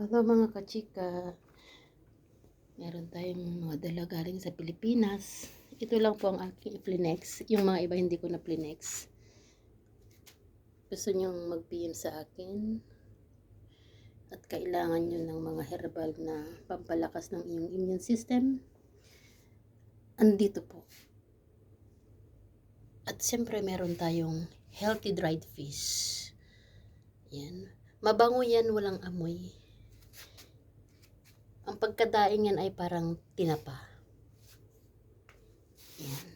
Hello mga kachika, meron tayong mga dala galing sa Pilipinas. Ito lang po ang aking i-Plinex. Yung mga iba hindi ko na Plinex. Gusto nyong mag-PM sa akin at kailangan nyo ng mga herbal na pampalakas ng iyong immune system, andito po. At siyempre meron tayong healthy dried fish. Yan. Mabango yan, walang amoy. Ang pagkadaing yan ay parang tinapa. Yan.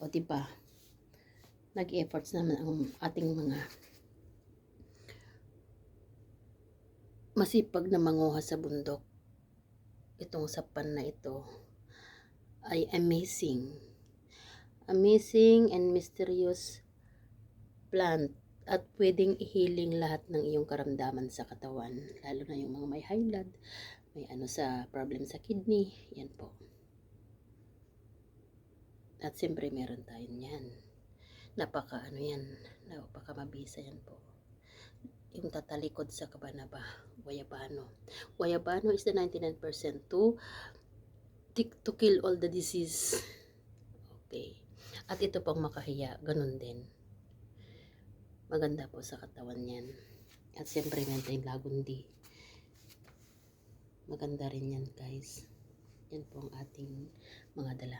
O diba? Nag-efforts naman ang ating mga masipag na manguha sa bundok. Itong sapan na ito ay amazing. Amazing and mysterious plant at pwedeng i-healing lahat ng iyong karamdaman sa katawan. Lalo na yung mga may high blood, may sa problem sa kidney. Yan po. At siyempre meron tayo yan. Napaka mabisa yan po. Yung tatalikod sa kabanaba, guayabano. Guayabano is the 99% to kill all the disease. Okay. At ito pang makahiya, ganun din. Maganda po sa katawan yan. At siyempre meron tayong lagundi. Maganda rin yan guys. Yan po ang ating mga dala.